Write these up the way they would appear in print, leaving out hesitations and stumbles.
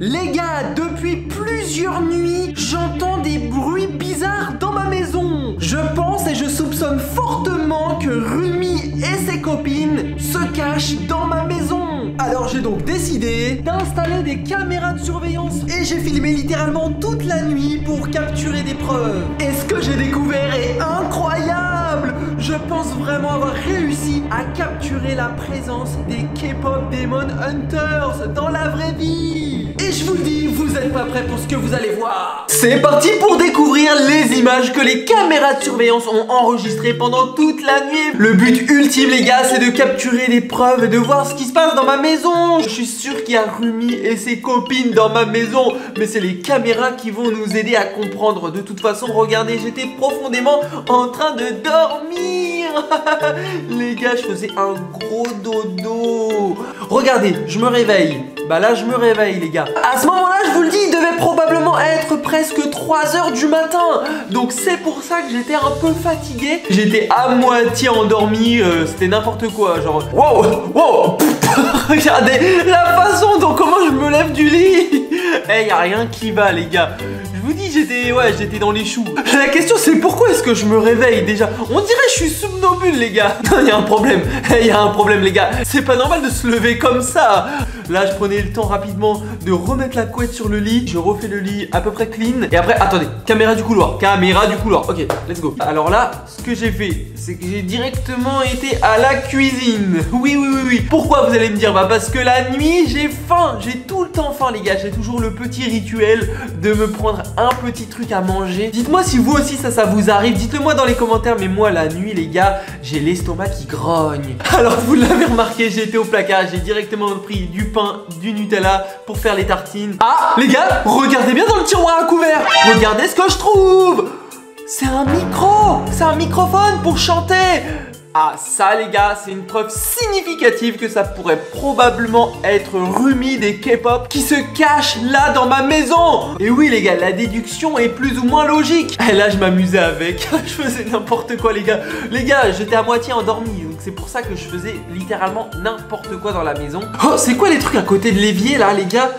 Les gars, depuis plusieurs nuits, j'entends des bruits bizarres dans ma maison. Je pense et je soupçonne fortement que Rumi et ses copines se cachent dans ma maison. Alors j'ai donc décidé d'installer des caméras de surveillance et j'ai filmé littéralement toute la nuit pour capturer des preuves. Et ce que j'ai découvert est incroyable. Je pense vraiment avoir réussi à capturer la présence des K-pop Demon Hunters dans la vraie vie. Et je vous le dis, vous êtes pas prêts pour ce que vous allez voir. C'est parti pour découvrir les images que les caméras de surveillance ont enregistrées pendant toute la nuit. Le but ultime les gars, c'est de capturer des preuves et de voir ce qui se passe dans ma maison. Je suis sûr qu'il y a Rumi et ses copines dans ma maison, mais c'est les caméras qui vont nous aider à comprendre. De toute façon, regardez, j'étais profondément en train de dormir. Les gars, je faisais un gros dodo. Regardez, je me réveille. Bah là, je me réveille les gars. À ce moment-là, je vous le dis, il devait probablement être presque 3 h du matin. Donc c'est pour ça que j'étais un peu fatigué. J'étais à moitié endormi, c'était n'importe quoi. Genre, wow, wow. Regardez la façon dont comment je me lève du lit. Eh, y a rien qui va les gars. Je vous dis, j'étais dans les choux. La question c'est pourquoi est-ce que je me réveille déjà? On dirait que je suis somnambule les gars. Il y a un problème, il y a un problème les gars. C'est pas normal de se lever comme ça. Là je prenais le temps rapidement de remettre la couette sur le lit. Je refais le lit à peu près clean. Et après, attendez, caméra du couloir. Ok, let's go. Alors là, ce que j'ai fait, c'est que j'ai directement été à la cuisine. Oui. Pourquoi vous allez me dire? Bah parce que la nuit j'ai faim. J'ai tout le temps faim les gars. J'ai toujours le petit rituel de me prendre un petit truc à manger. Dites-moi si vous aussi ça vous arrive. Dites-le moi dans les commentaires. Mais moi la nuit les gars, j'ai l'estomac qui grogne. Alors vous l'avez remarqué, j'ai été au placard. J'ai directement pris du pain, du Nutella pour faire les tartines. Ah les gars, regardez bien dans le tiroir à couvert. Regardez ce que je trouve. C'est un micro. C'est un microphone pour chanter. Ah ça les gars, c'est une preuve significative que ça pourrait probablement être Rumi des K-pop qui se cache là dans ma maison. Et oui les gars, la déduction est plus ou moins logique. Et là je m'amusais avec, je faisais n'importe quoi les gars. Les gars, j'étais à moitié endormi, donc c'est pour ça que je faisais littéralement n'importe quoi dans la maison. Oh, c'est quoi les trucs à côté de l'évier là les gars?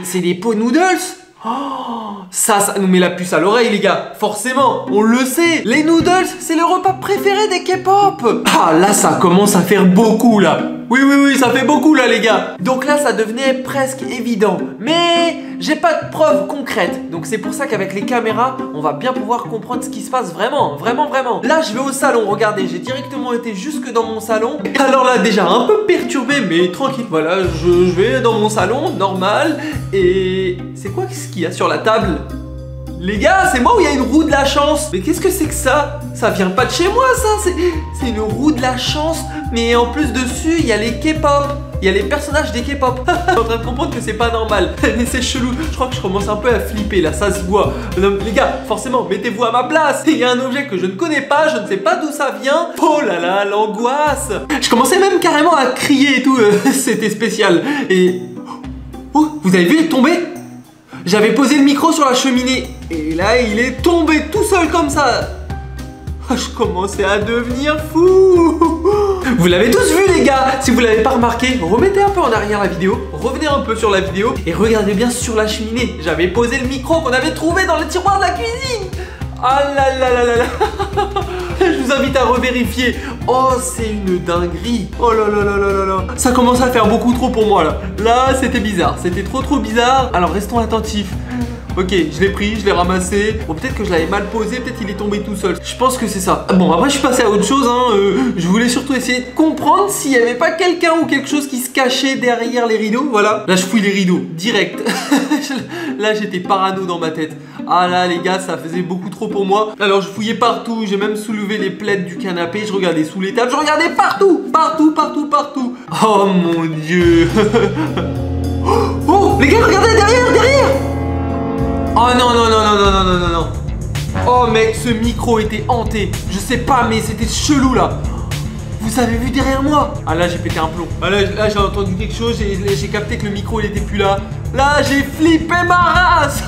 C'est des pots noodles. Oh, ça nous met la puce à l'oreille les gars. Forcément, on le sait. Les noodles, c'est le repas préféré des K-pop. Ah là, ça commence à faire beaucoup là. Oui, ça fait beaucoup là les gars. Donc là, ça devenait presque évident. Mais j'ai pas de preuves concrètes. Donc c'est pour ça qu'avec les caméras, on va bien pouvoir comprendre ce qui se passe vraiment. Là, je vais au salon. Regardez, j'ai directement été jusque dans mon salon. Alors là, déjà un peu perturbé, mais tranquille. Voilà, je vais dans mon salon, normal. Et c'est quoi ce qu'il y a sur la table? Les gars, c'est moi où il y a une roue de la chance. Mais qu'est-ce que c'est que ça? Ça vient pas de chez moi ça. C'est une roue de la chance. Mais en plus dessus, il y a les K-pop. Il y a les personnages des K-pop. Je suis en train de comprendre que c'est pas normal. Mais c'est chelou. Je crois que je commence un peu à flipper là, ça se voit. Les gars, forcément, mettez-vous à ma place. Il y a un objet que je ne connais pas, je ne sais pas d'où ça vient. Oh là là, l'angoisse. Je commençais même carrément à crier et tout. C'était spécial. Et... oh, vous avez vu, il est tombé? J'avais posé le micro sur la cheminée et là il est tombé tout seul comme ça. Je commençais à devenir fou. Vous l'avez tous vu les gars. Si vous l'avez pas remarqué, remettez un peu en arrière la vidéo. Revenez un peu sur la vidéo et regardez bien sur la cheminée. J'avais posé le micro qu'on avait trouvé dans le tiroir de la cuisine. Ah là là là là là. Je vous invite à revérifier. Oh, c'est une dinguerie. Oh là là là là là là. Ça commence à faire beaucoup trop pour moi là. Là, c'était bizarre. C'était trop bizarre. Alors, restons attentifs. Ok, je l'ai pris, je l'ai ramassé. Bon, peut-être que je l'avais mal posé, peut-être qu'il est tombé tout seul. Je pense que c'est ça. Bon, après, je suis passé à autre chose. Je voulais surtout essayer de comprendre s'il n'y avait pas quelqu'un ou quelque chose qui se cachait derrière les rideaux. Voilà. Là, je fouille les rideaux, direct. Là, j'étais parano dans ma tête. Ah là, les gars, ça faisait beaucoup trop pour moi. Alors, je fouillais partout. J'ai même soulevé les plaids du canapé. Je regardais sous les tables. Je regardais partout. Partout. Oh mon Dieu. Oh, les gars, regardez derrière. Oh non. Oh mec, ce micro était hanté. Je sais pas, mais c'était chelou là. Vous avez vu derrière moi? Ah là, j'ai pété un plomb. Ah là j'ai entendu quelque chose. J'ai capté que le micro il était plus là. Là, j'ai flippé ma race.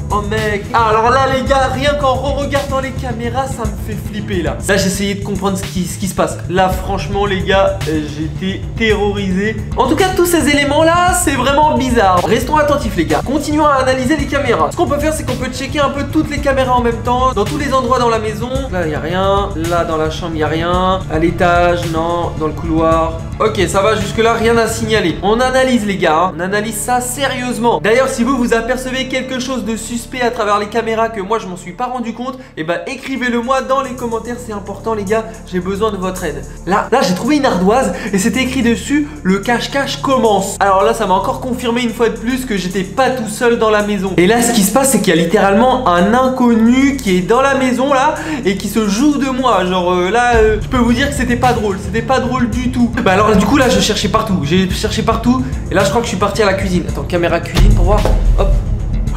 Oh mec. Ah, alors là les gars, rien qu'en re-regardant les caméras, ça me fait flipper là. Là j'essayais de comprendre ce qui se passe. Là franchement les gars, j'étais terrorisé. En tout cas tous ces éléments là, c'est vraiment bizarre. Restons attentifs les gars. Continuons à analyser les caméras. Ce qu'on peut faire, c'est qu'on peut checker un peu toutes les caméras en même temps. Dans tous les endroits dans la maison. Là, il n'y a rien. Là, dans la chambre, il n'y a rien. À l'étage, non. Dans le couloir. Ok, ça va jusque là, rien à signaler. On analyse les gars, hein. On analyse ça sérieusement. D'ailleurs, si vous apercevez quelque chose de suspect à travers les caméras que moi je m'en suis pas rendu compte, et bah écrivez-le moi dans les commentaires, c'est important les gars, j'ai besoin de votre aide. Là j'ai trouvé une ardoise et c'était écrit dessus, le cache-cache commence. Alors là ça m'a encore confirmé une fois de plus que j'étais pas tout seul dans la maison. Et là ce qui se passe c'est qu'il y a littéralement un inconnu qui est dans la maison là et qui se joue de moi. Genre je peux vous dire que c'était pas drôle du tout. Bah alors du coup là je cherchais partout, j'ai cherché partout et là je crois que je suis parti à la cuisine. Attends, caméra cuisine pour voir. Hop.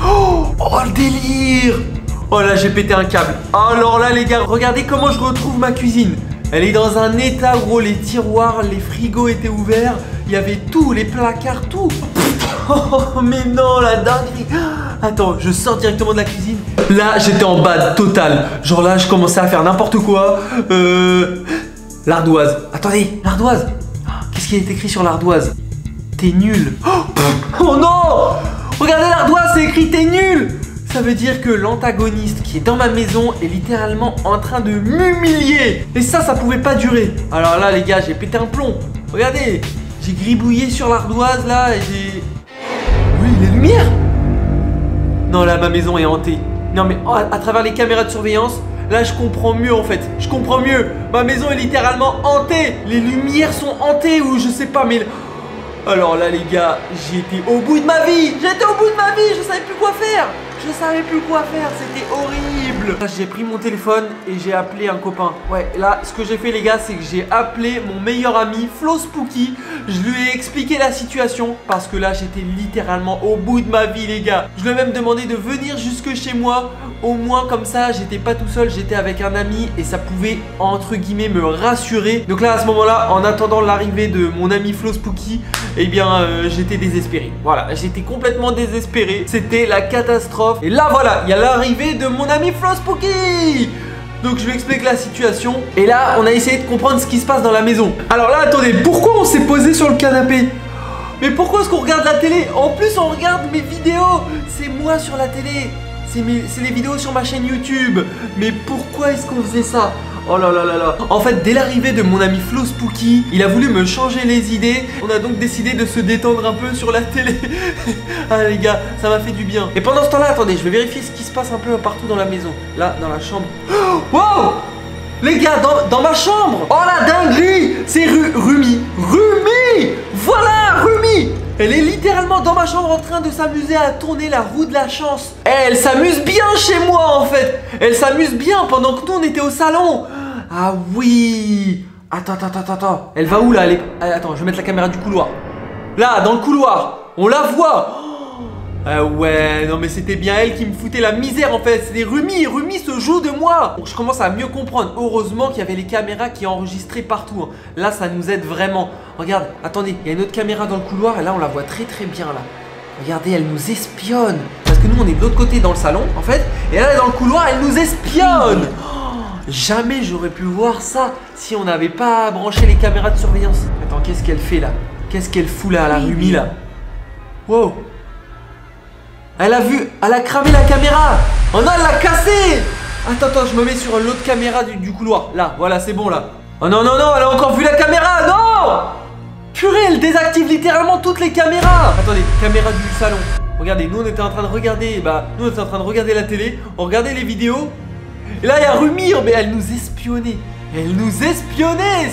Oh le délire. Oh là j'ai pété un câble. Alors là les gars, regardez comment je retrouve ma cuisine. Elle est dans un état gros, les tiroirs, les frigos étaient ouverts. Il y avait tout, les placards, tout. Oh mais non, la dinguerie. Attends, je sors directement de la cuisine. Là j'étais en bad total. Genre là je commençais à faire n'importe quoi. L'ardoise. Attendez, l'ardoise. Qu'est-ce qui est écrit sur l'ardoise? T'es nul. Oh non. Regardez l'ardoise, c'est écrit t'es nul. Ça veut dire que l'antagoniste qui est dans ma maison est littéralement en train de m'humilier. Et ça pouvait pas durer. Alors là les gars, j'ai pété un plomb. Regardez, j'ai gribouillé sur l'ardoise là et j'ai... Oui, les lumières. Non là, ma maison est hantée. Non mais à travers les caméras de surveillance, là je comprends mieux en fait. Je comprends mieux. Ma maison est littéralement hantée. Les lumières sont hantées ou je sais pas mais... Alors là les gars, j'étais au bout de ma vie. J'étais au bout de ma vie, je savais plus quoi faire. Je savais plus quoi faire, c'était horrible. Là j'ai pris mon téléphone et j'ai appelé un copain. Ouais, là ce que j'ai fait les gars, c'est que j'ai appelé mon meilleur ami Flo Spooky. Je lui ai expliqué la situation parce que là j'étais littéralement au bout de ma vie les gars. Je lui ai même demandé de venir jusque chez moi. Au moins comme ça j'étais pas tout seul, j'étais avec un ami et ça pouvait entre guillemets me rassurer. Donc là à ce moment là, en attendant l'arrivée de mon ami Flo Spooky, eh bien j'étais désespéré. Voilà, j'étais complètement désespéré. C'était la catastrophe. Et là voilà, il y a l'arrivée de mon ami Flo Spooky. Donc je lui explique la situation. Et là on a essayé de comprendre ce qui se passe dans la maison. Alors là attendez, pourquoi on s'est posé sur le canapé? Mais pourquoi est-ce qu'on regarde la télé? En plus on regarde mes vidéos. C'est moi sur la télé. C'est les vidéos sur ma chaîne YouTube. Mais pourquoi est-ce qu'on faisait ça? Oh là là là là. En fait, dès l'arrivée de mon ami Flo Spooky, il a voulu me changer les idées. On a donc décidé de se détendre un peu sur la télé. Ah les gars, ça m'a fait du bien. Et pendant ce temps-là, attendez, je vais vérifier ce qui se passe un peu partout dans la maison. Là, dans la chambre. Wow! Les gars, dans ma chambre. Oh la dinguerie! C'est Rumi. Rumi! Voilà, Rumi! Elle est littéralement dans ma chambre en train de s'amuser à tourner la roue de la chance. Elle s'amuse bien chez moi en fait. Elle s'amuse bien pendant que nous on était au salon. Ah oui. Attends. Elle va où là? Attends, je vais mettre la caméra du couloir. Là, dans le couloir. On la voit. Ah ouais, non mais c'était bien elle qui me foutait la misère en fait. C'était Rumi. Rumi se joue de moi. Donc je commence à mieux comprendre. Heureusement qu'il y avait les caméras qui enregistraient partout, hein. Là ça nous aide vraiment. Regarde, attendez, il y a une autre caméra dans le couloir. Et là on la voit très très bien là. Regardez, elle nous espionne. Parce que nous on est de l'autre côté dans le salon en fait. Et là dans le couloir elle nous espionne. Jamais j'aurais pu voir ça si on n'avait pas branché les caméras de surveillance. Attends, qu'est-ce qu'elle fait là? Qu'est-ce qu'elle fout là, la Rumi là? Wow. Elle a cramé la caméra. Oh non, elle l'a cassée. Attends, je me mets sur l'autre caméra du couloir. Là, voilà, c'est bon là. Oh non, elle a encore vu la caméra. Non. Purée, elle désactive littéralement toutes les caméras. Attendez, caméra du salon. Regardez, nous on était en train de regarder, la télé. On regardait les vidéos. Et là, il y a Rumi, mais elle nous espionnait.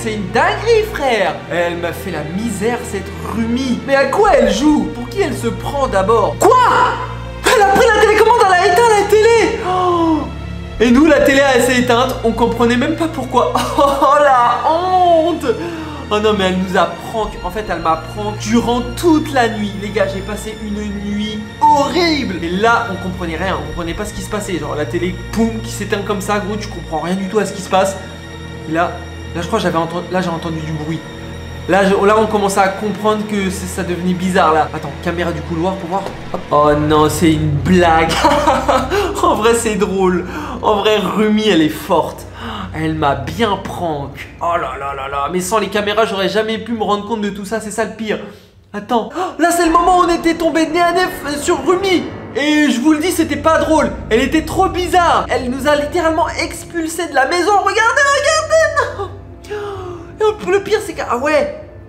C'est une dinguerie, frère. Elle m'a fait la misère, cette Rumi. Mais à quoi elle joue? Pour qui elle se prend d'abord? Quoi? Elle a pris la télécommande, elle a éteint la télé. Oh. Et nous, la télé, elle s'est éteinte. On comprenait même pas pourquoi. Oh, la honte. Oh non, mais elle nous a prank. En fait, elle m'a prank durant toute la nuit. Les gars, j'ai passé une nuit horrible. Et là, on comprenait rien. On comprenait pas ce qui se passait. Genre, la télé, poum, qui s'éteint comme ça. Gros, tu comprends rien du tout à ce qui se passe. Et là, je crois que j'ai entendu du bruit. Là, on commençait à comprendre que ça devenait bizarre là. Attends, caméra du couloir pour voir. Hop. Oh non, c'est une blague. En vrai, c'est drôle. En vrai, Rumi, elle est forte. Elle m'a bien prank. Oh là là là là. Mais sans les caméras, j'aurais jamais pu me rendre compte de tout ça. C'est ça le pire. Attends, là c'est le moment où on était tombé nez à nez sur Rumi. Et je vous le dis, c'était pas drôle. Elle était trop bizarre. Elle nous a littéralement expulsés de la maison. Regardez, regardez. Non. Et le pire c'est que...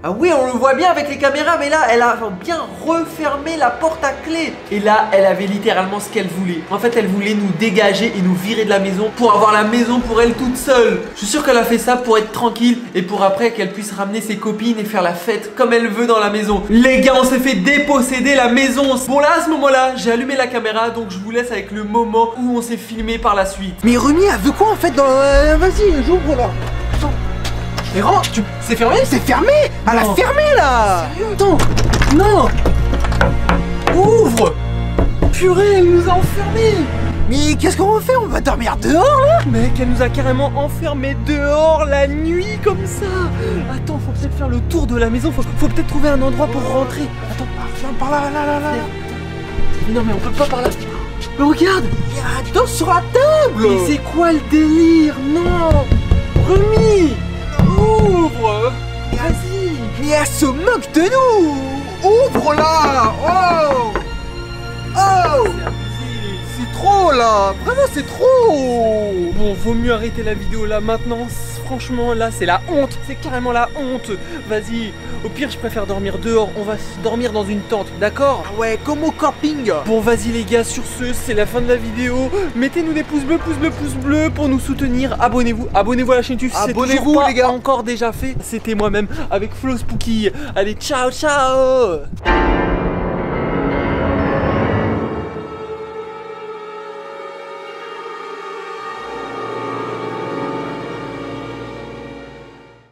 Ah oui, on le voit bien avec les caméras, mais là, elle a bien refermé la porte à clé. Et là, elle avait littéralement ce qu'elle voulait. En fait, elle voulait nous dégager et nous virer de la maison pour avoir la maison pour elle toute seule. Je suis sûr qu'elle a fait ça pour être tranquille et pour après qu'elle puisse ramener ses copines et faire la fête comme elle veut dans la maison. Les gars, on s'est fait déposséder la maison. Bon là, à ce moment-là, j'ai allumé la caméra, donc je vous laisse avec le moment où on s'est filmé par la suite. Mais Rumi, elle veut quoi en fait dans... Vas-y, j'ouvre là. Mais rentre, c'est fermé? C'est fermé. Elle a fermé là. Sérieux? Attends. Non. Ouvre. Purée, elle nous a enfermés. Mais qu'est-ce qu'on va faire? On va dormir dehors là? Mec, elle nous a carrément enfermés dehors la nuit comme ça. Attends, faut peut-être faire le tour de la maison. Faut peut-être trouver un endroit pour rentrer. Attends, viens par là, là. Non mais on peut pas par là. Mais regarde. Il y a un dos sur la table. Mais c'est quoi le délire? Non. Rumi. Ouvre. Vas-y. Mais elle se moque de nous. Ouvre là. Oh. C'est trop là. Vraiment c'est trop. Bon, vaut mieux arrêter la vidéo là maintenant. Franchement là c'est la honte. C'est carrément la honte. Vas-y. Au pire je préfère dormir dehors. On va dormir dans une tente, d'accord? Ah ouais, comme au camping. Bon vas-y les gars, sur ce c'est la fin de la vidéo. Mettez-nous des pouces bleus pour nous soutenir. Abonnez-vous à la chaîne YouTube. Abonnez-vous les gars. Encore déjà fait. C'était moi-même avec Flo Spooky. Allez, ciao ciao.